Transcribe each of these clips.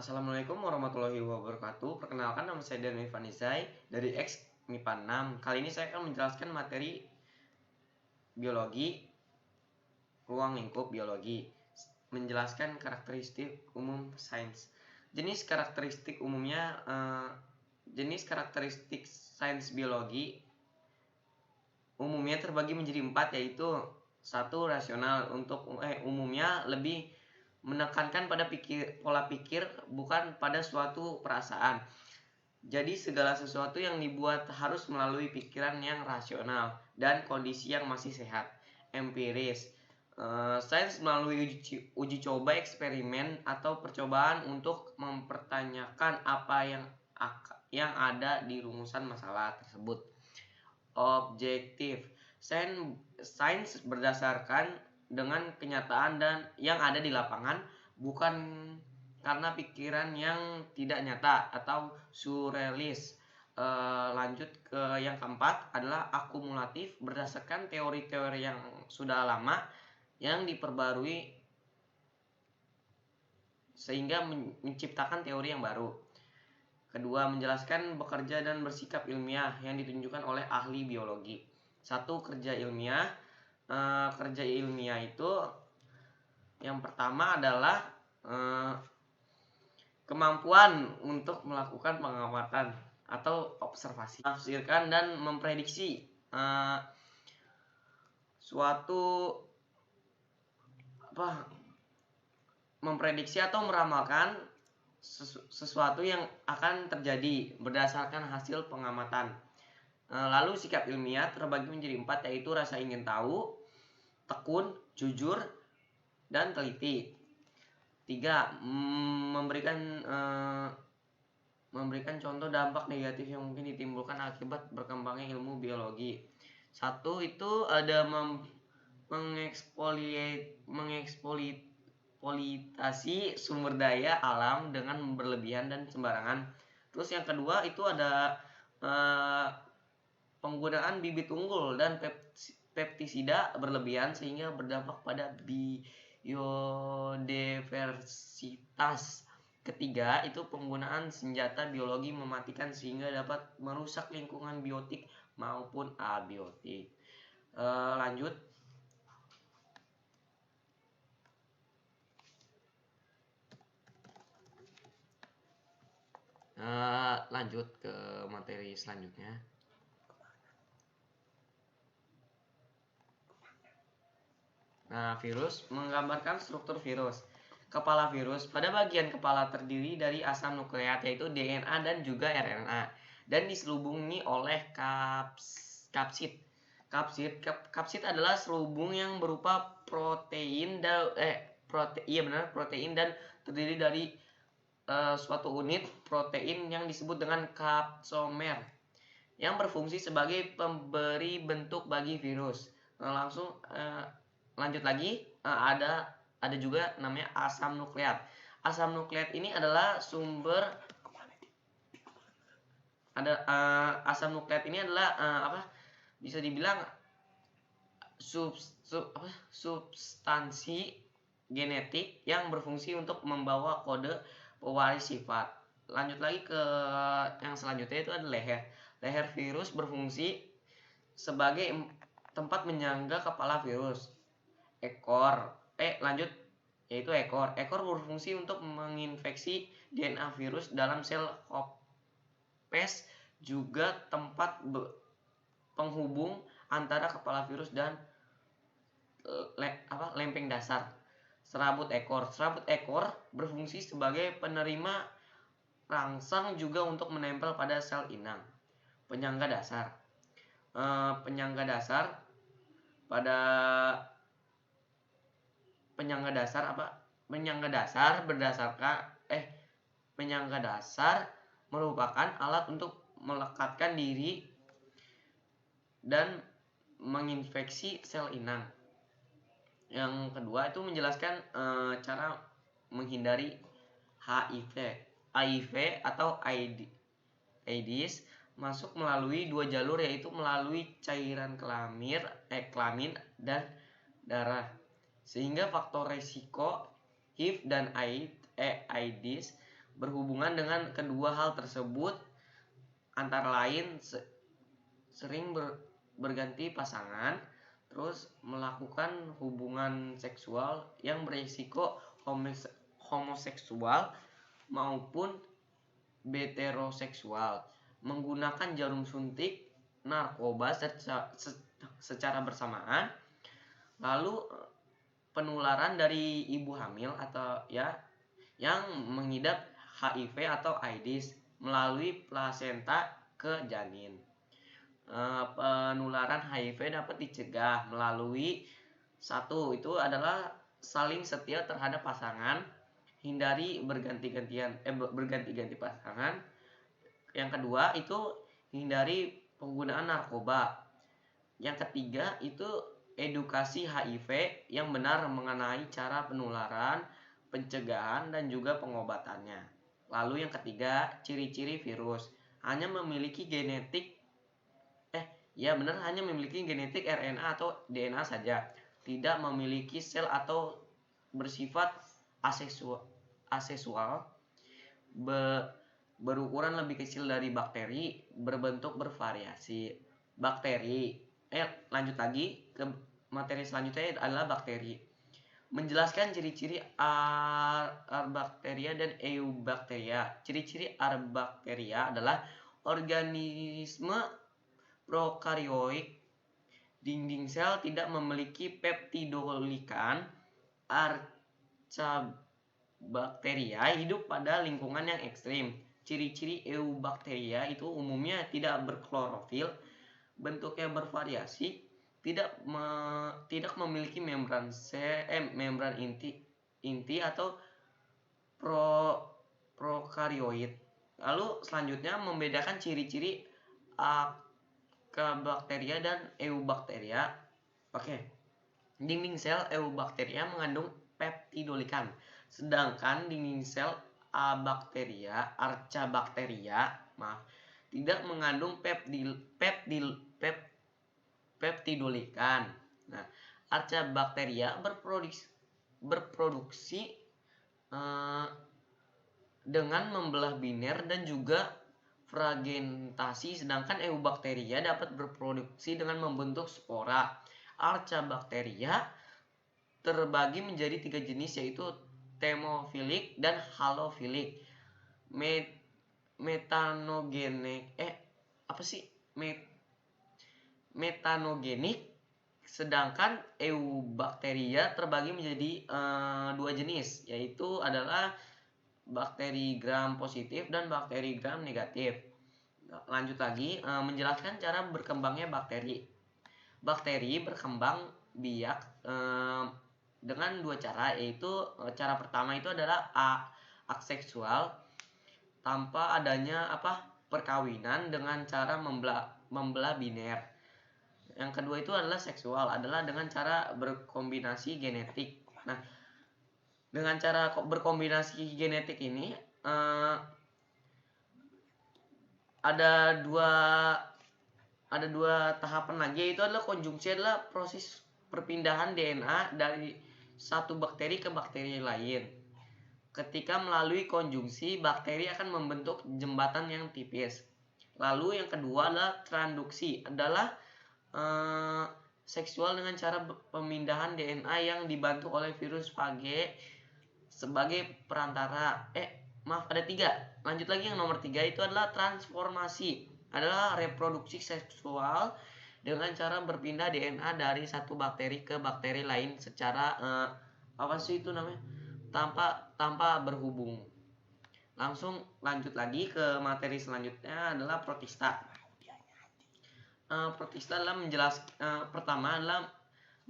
Assalamualaikum warahmatullahi wabarakatuh. Perkenalkan, nama saya Daniel Vanizai dari X MIPA 6. Kali ini saya akan menjelaskan materi biologi, ruang lingkup biologi. Menjelaskan karakteristik umum sains. Jenis karakteristik umumnya, jenis karakteristik sains biologi umumnya terbagi menjadi 4, yaitu 1. Rasional. Untuk umumnya lebih menekankan pada pola pikir, bukan pada suatu perasaan. Jadi segala sesuatu yang dibuat harus melalui pikiran yang rasional dan kondisi yang masih sehat. Empiris. Sains melalui uji coba, eksperimen, atau percobaan untuk mempertanyakan apa yang ada di rumusan masalah tersebut. Objektif. Sains berdasarkan dengan kenyataan dan yang ada di lapangan, bukan karena pikiran yang tidak nyata atau surrealis. Lanjut ke yang keempat adalah akumulatif, berdasarkan teori-teori yang sudah lama yang diperbarui sehingga menciptakan teori yang baru. Kedua, menjelaskan bekerja dan bersikap ilmiah yang ditunjukkan oleh ahli biologi. 1. Kerja ilmiah. Kerja ilmiah itu yang pertama adalah kemampuan untuk melakukan pengamatan atau observasi, menafsirkan dan memprediksi memprediksi atau meramalkan sesuatu yang akan terjadi berdasarkan hasil pengamatan. Lalu sikap ilmiah terbagi menjadi 4, yaitu rasa ingin tahu, tekun, jujur, dan teliti. 3. Memberikan contoh dampak negatif yang mungkin ditimbulkan akibat berkembangnya ilmu biologi. 1. Itu ada mengeksploitasi sumber daya alam dengan berlebihan dan sembarangan. Terus yang kedua itu ada penggunaan bibit unggul dan pestisida berlebihan sehingga berdampak pada biodiversitas. Ketiga itu penggunaan senjata biologi mematikan sehingga dapat merusak lingkungan biotik maupun abiotik. Lanjut. Lanjut ke materi selanjutnya. Virus. Menggambarkan struktur virus. Kepala virus. Pada bagian kepala terdiri dari asam nukleat, yaitu DNA dan juga RNA, dan diselubungi oleh kapsid. Kapsid adalah selubung yang berupa protein dan terdiri dari suatu unit protein yang disebut dengan kapsomer, yang berfungsi sebagai pemberi bentuk bagi virus. Lanjut lagi, ada juga namanya asam nukleat. Asam nukleat ini adalah asam nukleat ini adalah bisa dibilang substansi genetik yang berfungsi untuk membawa kode pewaris sifat. Lanjut lagi ke yang selanjutnya, itu ada leher. Leher virus berfungsi sebagai tempat menyangga kepala virus. Ekor berfungsi untuk menginfeksi DNA virus dalam sel kopes, juga tempat penghubung antara kepala virus dan lempeng dasar. Serabut ekor berfungsi sebagai penerima rangsang, juga untuk menempel pada sel inang. Penyangga dasar. Penyangga dasar merupakan alat untuk melekatkan diri dan menginfeksi sel inang. Yang kedua itu menjelaskan cara menghindari HIV atau AIDS masuk melalui 2 jalur, yaitu melalui cairan kelamin dan darah, sehingga faktor resiko HIV dan AIDS berhubungan dengan kedua hal tersebut antara lain sering berganti pasangan, terus melakukan hubungan seksual yang berisiko homoseksual maupun heteroseksual, menggunakan jarum suntik, narkoba secara bersamaan, lalu penularan dari ibu hamil atau yang mengidap HIV atau AIDS melalui plasenta ke janin. Penularan HIV dapat dicegah melalui satu itu adalah saling setia terhadap pasangan, hindari berganti-ganti pasangan. Yang kedua itu hindari penggunaan narkoba. Yang ketiga itu edukasi HIV yang benar mengenai cara penularan, pencegahan dan juga pengobatannya. Lalu yang ketiga, ciri-ciri virus. Hanya memiliki genetik hanya memiliki genetik RNA atau DNA saja, tidak memiliki sel atau bersifat aseksual, berukuran lebih kecil dari bakteri, berbentuk bervariasi. Lanjut lagi ke materi selanjutnya adalah bakteri. Menjelaskan ciri-ciri Arabacteria dan Eubacteria. Ciri-ciri Arabacteria adalah organisme prokaryotik, dinding sel tidak memiliki peptidoglykan. Arabacteria hidup pada lingkungan yang ekstrim. Ciri-ciri Eubacteria itu umumnya tidak berklorofil, bentuknya bervariasi, tidak memiliki membran inti atau prokaryoid. Lalu selanjutnya membedakan ciri-ciri Arabacteria dan Eubacteria. Dinding sel Eubacteria mengandung peptidoglykan, sedangkan dinding sel Arabacteria tidak mengandung peptidoglykan. Nah, Arabacteria berproduksi dengan membelah biner dan juga fragmentasi, sedangkan Eubacteria dapat berproduksi dengan membentuk spora. Arabacteria terbagi menjadi 3 jenis, yaitu thermophilic dan halophilic. Metanogenik, sedangkan Eubacteria terbagi menjadi 2 jenis, yaitu adalah bakteri gram positif dan bakteri gram negatif. Lanjut lagi, menjelaskan cara berkembangnya bakteri. Bakteri berkembang biak dengan 2 cara, yaitu cara pertama itu adalah aseksual, tanpa adanya perkawinan dengan cara membelah biner. Yang kedua itu adalah seksual, adalah dengan cara berkombinasi genetik. Nah, dengan cara berkombinasi genetik ini ada dua tahapan lagi, yaitu adalah konjungsi, adalah proses perpindahan DNA dari satu bakteri ke bakteri lain. Ketika melalui konjungsi, bakteri akan membentuk jembatan yang tipis. Lalu yang kedua adalah transduksi, adalah seksual dengan cara pemindahan DNA yang dibantu oleh virus fage sebagai perantara. Ada 3. Lanjut lagi, yang nomor 3 itu adalah transformasi, adalah reproduksi seksual dengan cara berpindah DNA dari satu bakteri ke bakteri lain secara tanpa berhubung. Langsung lanjut lagi ke materi selanjutnya adalah protista. Protista adalah pertama adalah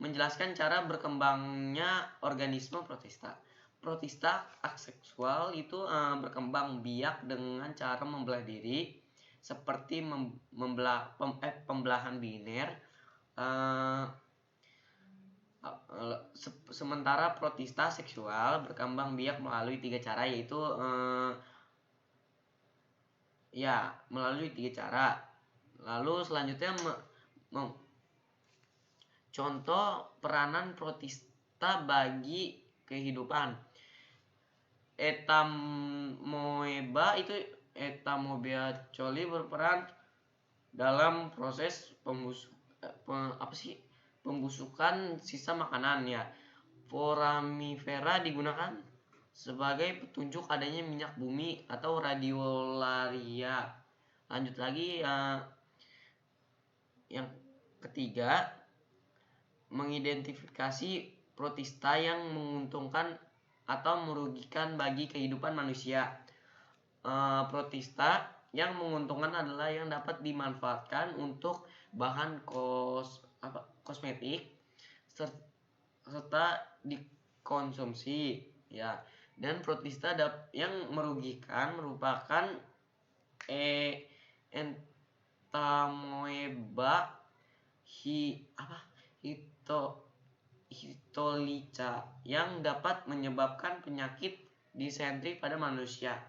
menjelaskan cara berkembangnya organisme protista. Protista aseksual itu berkembang biak dengan cara membelah diri, seperti pembelahan biner. Sementara protista seksual berkembang biak melalui 3 cara, yaitu melalui 3 cara. Lalu selanjutnya contoh peranan protista bagi kehidupan. Etamoeba Etamoeba itu Etamoeba coli berperan dalam proses pembusukan sisa makanan ya. Foramifera digunakan sebagai petunjuk adanya minyak bumi atau radiolaria. Lanjut lagi yang ketiga, mengidentifikasi protista yang menguntungkan atau merugikan bagi kehidupan manusia. Protista yang menguntungkan adalah yang dapat dimanfaatkan untuk bahan kosmetik serta dikonsumsi ya. Dan protista yang merugikan merupakan Entamoeba hitolica yang dapat menyebabkan penyakit disentri pada manusia.